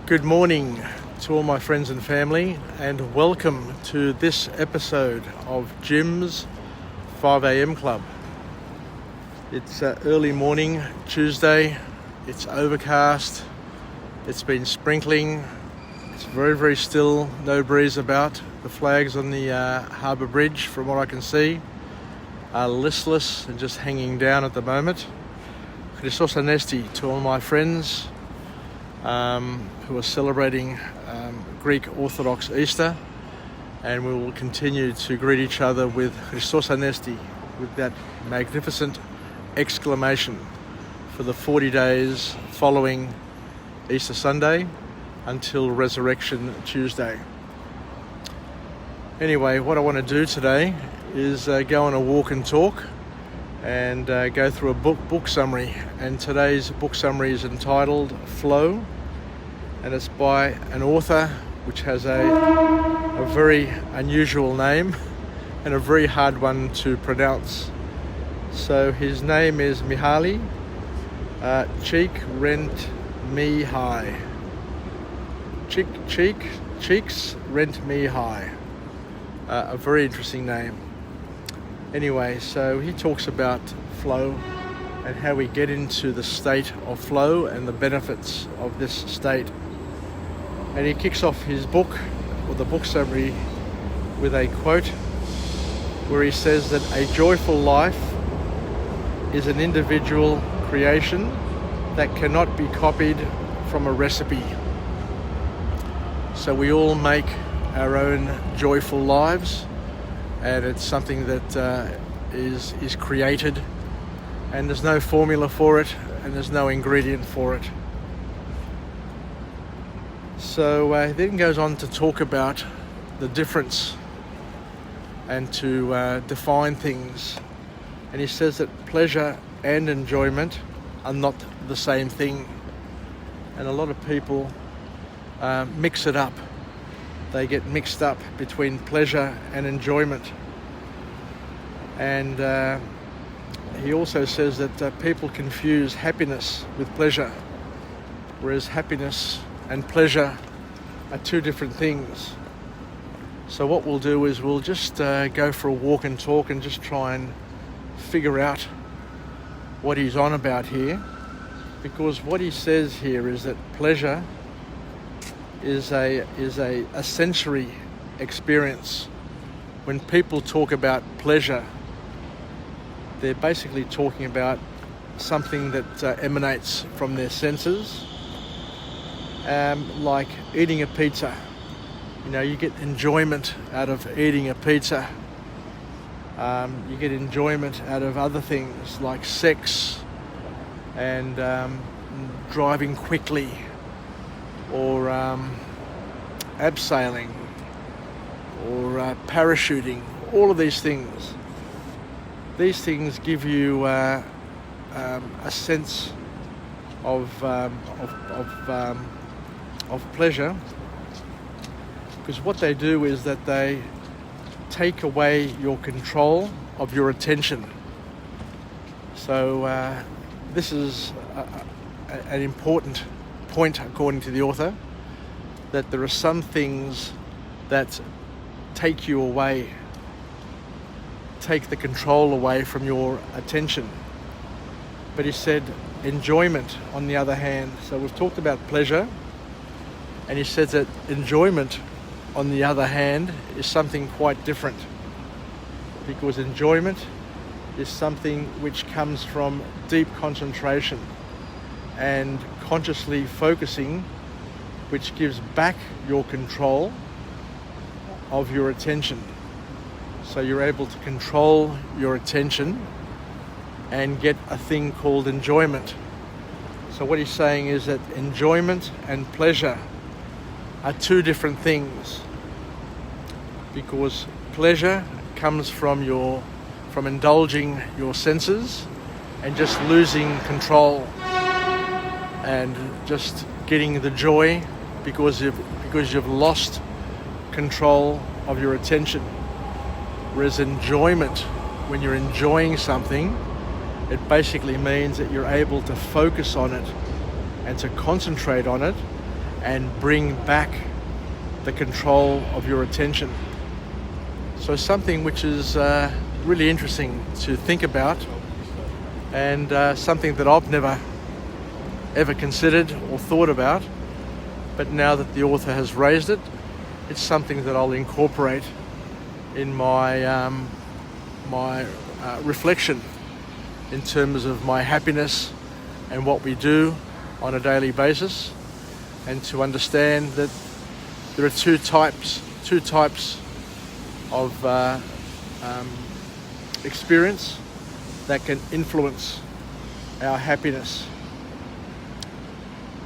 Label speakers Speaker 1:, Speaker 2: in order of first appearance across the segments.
Speaker 1: Good morning to all my friends and family, and welcome to this episode of Jim's 5 a.m. Club. It's early morning, Tuesday. It's overcast. It's been sprinkling. It's very, very still. No breeze about. The flags on the harbour bridge, from what I can see, are listless and just hanging down at the moment. Christos Anesti to all my friends who are celebrating Greek Orthodox Easter, and we will continue to greet each other with Christos Anesti, with that magnificent exclamation for the 40 days following Easter Sunday until Resurrection Tuesday. Anyway, what I want to do today is go on a walk and talk and go through a book summary, and today's book summary is entitled Flow, and it's by an author which has a very unusual name and a very hard one to pronounce. So his name is Mihaly Csikszentmihalyi. Csikszentmihalyi. A very interesting name. Anyway, so he talks about flow and how we get into the state of flow and the benefits of this state. And he kicks off his book, or the book summary, with a quote where he says that a joyful life is an individual creation that cannot be copied from a recipe. So we all make our own joyful lives, and it's something that is created, and there's no formula for it, and there's no ingredient for it. So then goes on to talk about the difference and to define things. And he says that pleasure and enjoyment are not the same thing. And a lot of people mix it up. They get mixed up between pleasure and enjoyment. And he also says that people confuse happiness with pleasure, whereas happiness and pleasure are two different things. So what we'll do is we'll just go for a walk and talk and just try and figure out what he's on about here, because what he says here is that pleasure is a sensory experience. When people talk about pleasure, they're basically talking about something that emanates from their senses, like eating a pizza. You know, you get enjoyment out of eating a pizza. You get enjoyment out of other things like sex and driving quickly, or abseiling, or parachuting. All of these things. These things give you a sense of pleasure, because what they do is that they take away your control of your attention. So this is an important point, according to the author, that there are some things that take you away, take the control away from your attention. But he said enjoyment, on the other hand, so we've talked about pleasure, and he says that enjoyment, on the other hand, is something quite different, because enjoyment is something which comes from deep concentration and consciously focusing, which gives back your control of your attention. So you're able to control your attention and get a thing called enjoyment. So what he's saying is that enjoyment and pleasure are two different things, because pleasure comes from indulging your senses and just losing control and just getting the joy because you've lost control of your attention. Whereas enjoyment, when you're enjoying something, it basically means that you're able to focus on it and to concentrate on it and bring back the control of your attention. So something which is really interesting to think about, and something that I've never ever considered or thought about, but now that the author has raised it, it's something that I'll incorporate in my reflection in terms of my happiness and what we do on a daily basis, and to understand that there are two types of experience that can influence our happiness.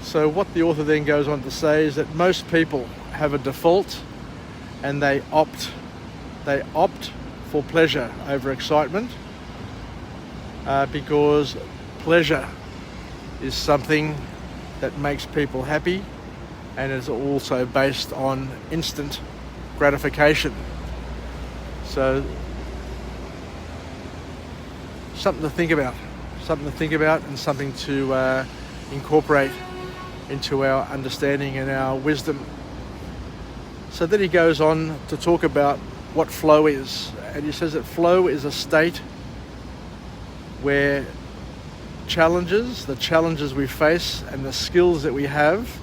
Speaker 1: So what the author then goes on to say is that most people have a default, and they opt for pleasure over excitement, because pleasure is something that makes people happy, and is also based on instant gratification. So something to think about, and something to incorporate into our understanding and our wisdom. So then he goes on to talk about what flow is, and he says that flow is a state where the challenges we face and the skills that we have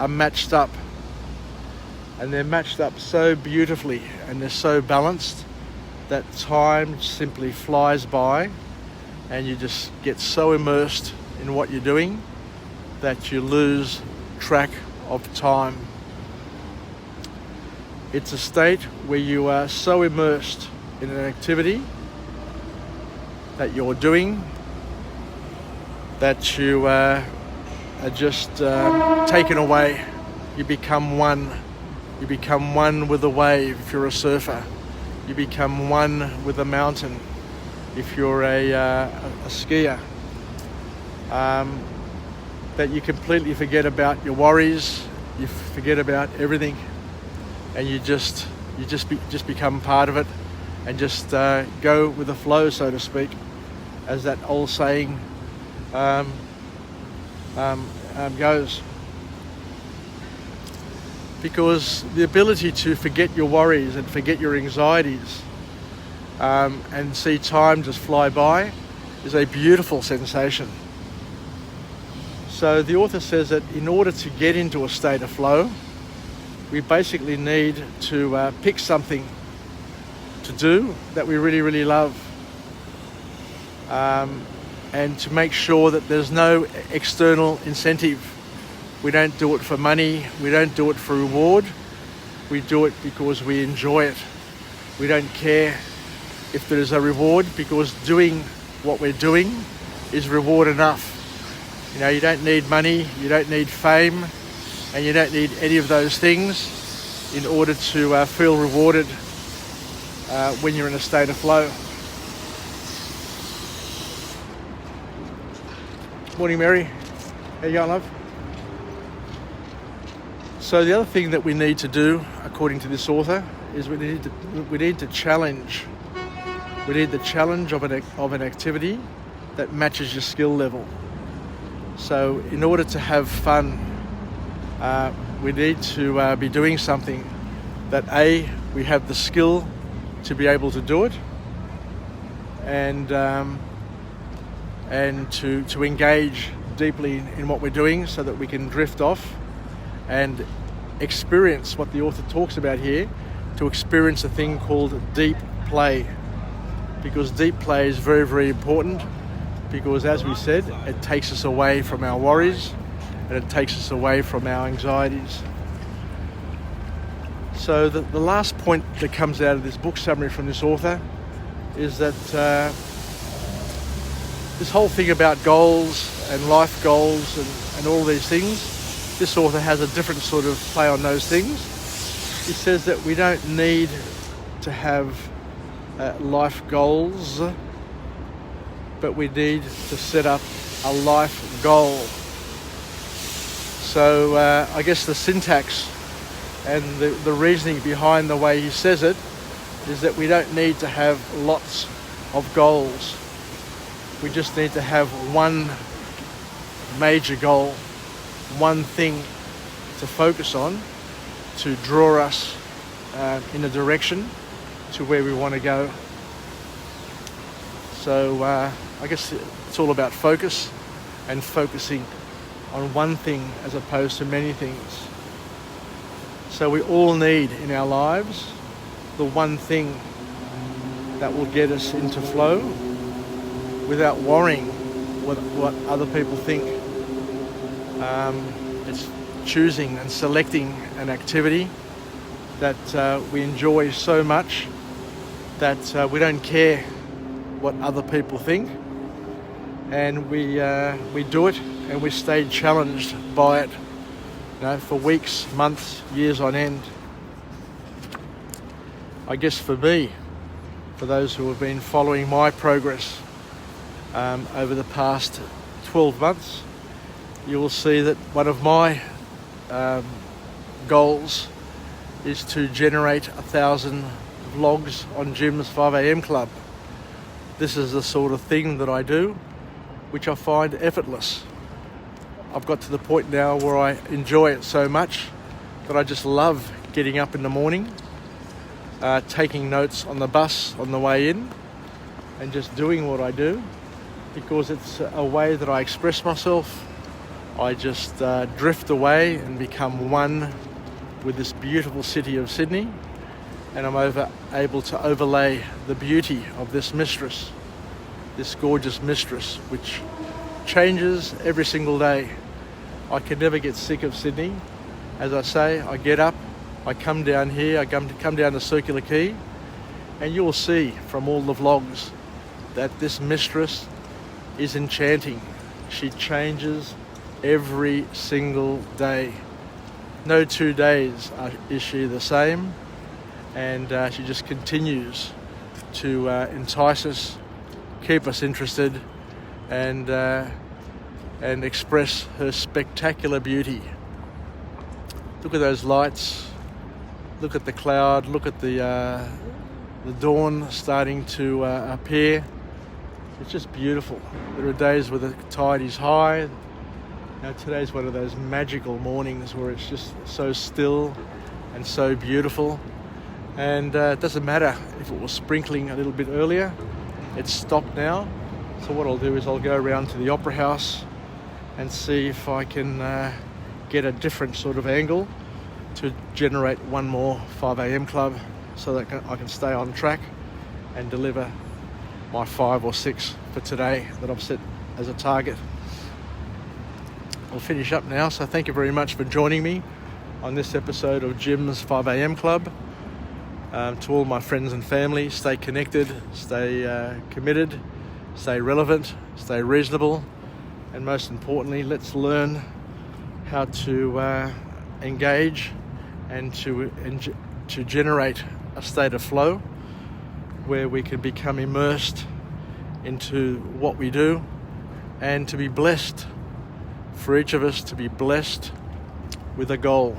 Speaker 1: are matched up, and they're matched up so beautifully, and they're so balanced that time simply flies by, and you just get so immersed in what you're doing that you lose track of time. It's a state where you are so immersed in an activity that you're doing that you are just taken away. You become one. You become one with the wave if you're a surfer. You become one with the mountain if you're a skier. That you completely forget about your worries. You forget about everything, and you just become part of it, and just go with the flow, so to speak, as that old saying goes. Because the ability to forget your worries and forget your anxieties and see time just fly by is a beautiful sensation. So the author says that in order to get into a state of flow, we basically need to pick something to do that we really, really love, and to make sure that there's no external incentive. We don't do it for money, we don't do it for reward, we do it because we enjoy it. We don't care if there is a reward, because doing what we're doing is reward enough. You know, you don't need money, you don't need fame, and you don't need any of those things in order to feel rewarded when you're in a state of flow. Morning, Mary. How you going, love? So the other thing that we need to do, according to this author, is we need to challenge. We need the challenge of an activity that matches your skill level. So in order to have fun, we need to be doing something that we have the skill to be able to do it, and to engage deeply in what we're doing, so that we can drift off and experience what the author talks about here, to experience a thing called deep play. Because deep play is very, very important, because as we said, it takes us away from our worries, and it takes us away from our anxieties. So the last point that comes out of this book summary from this author is that this whole thing about goals and life goals and all these things, this author has a different sort of play on those things. He says that we don't need to have life goals, but we need to set up a life goal. So I guess the syntax and the reasoning behind the way he says it is that we don't need to have lots of goals. We just need to have one major goal, one thing to focus on to draw us in a direction to where we want to go. So I guess it's all about focus and focusing on one thing as opposed to many things. So we all need in our lives the one thing that will get us into flow without worrying what other people think. It's choosing and selecting an activity that we enjoy so much that we don't care what other people think, and we do it and we stay challenged by it, for weeks, months, years on end. I guess for me, for those who have been following my progress over the past 12 months, you will see that one of my goals is to generate 1,000 vlogs on Jim's 5am Club. This is the sort of thing that I do, which I find effortless. I've got to the point now where I enjoy it so much that I just love getting up in the morning, taking notes on the bus on the way in, and just doing what I do, because it's a way that I express myself. I just drift away and become one with this beautiful city of Sydney, and I'm able to overlay the beauty of this mistress, this gorgeous mistress, which changes every single day. I can never get sick of Sydney. As I say, I get up, I come down here, I come down to Circular Quay, and you'll see from all the vlogs that this mistress is enchanting. She changes every single day. No 2 days is she the same, and she just continues to entice us, keep us interested, and express her spectacular beauty. Look at those lights, look at the cloud, look at the dawn starting to appear. It's just beautiful. There are days where the tide is high. Now today's one of those magical mornings where it's just so still and so beautiful, and it doesn't matter if it was sprinkling a little bit earlier. It's stopped now, so what I'll do is I'll go around to the Opera House and see if I can get a different sort of angle to generate one more 5am Club, so that I can stay on track and deliver my 5 or 6 for today that I've set as a target. I'll finish up now, so thank you very much for joining me on this episode of Jim's 5am Club. To all my friends and family, stay connected, stay committed, stay relevant, stay reasonable, and most importantly, let's learn how to engage and to generate a state of flow where we can become immersed into what we do, and to be blessed, for each of us to be blessed with a goal,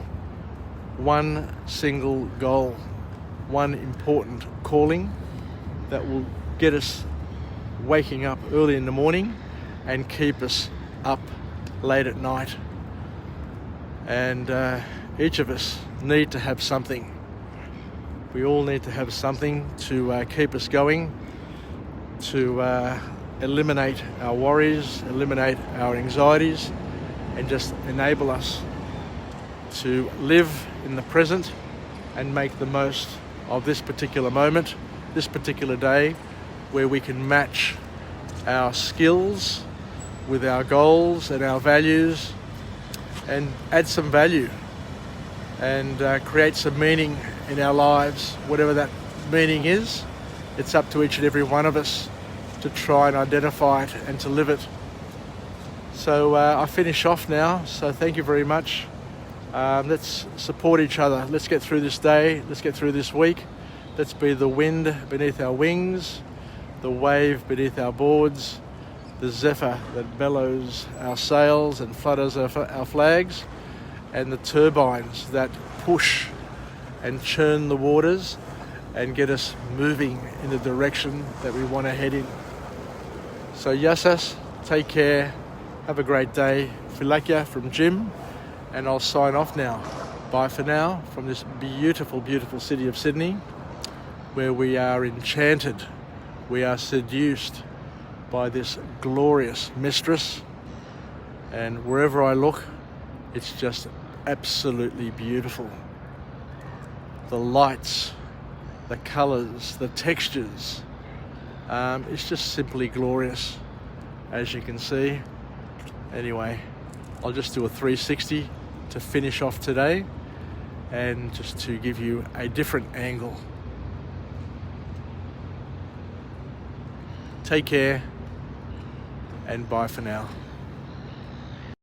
Speaker 1: one single goal, one important calling that will get us waking up early in the morning and keep us up late at night. And each of us need to have something. We all need to have something to keep us going, to eliminate our worries, eliminate our anxieties, and just enable us to live in the present and make the most of this particular moment, this particular day, where we can match our skills with our goals and our values, and add some value and create some meaning in our lives. Whatever that meaning is, it's up to each and every one of us to try and identify it and to live it. So I finish off now, so thank you very much. Let's support each other. Let's get through this day. Let's get through this week. Let's be the wind beneath our wings, the wave beneath our boards, the zephyr that bellows our sails and flutters our flags, and the turbines that push and churn the waters and get us moving in the direction that we want to head in. So Yassas, take care, have a great day. Filakia from Jim, and I'll sign off now. Bye for now from this beautiful, beautiful city of Sydney, where we are enchanted, we are seduced by this glorious mistress, and wherever I look, it's just absolutely beautiful. The lights, the colours, the textures, it's just simply glorious, as you can see. Anyway, I'll just do a 360 to finish off today, and just to give you a different angle. Take care, and bye for now.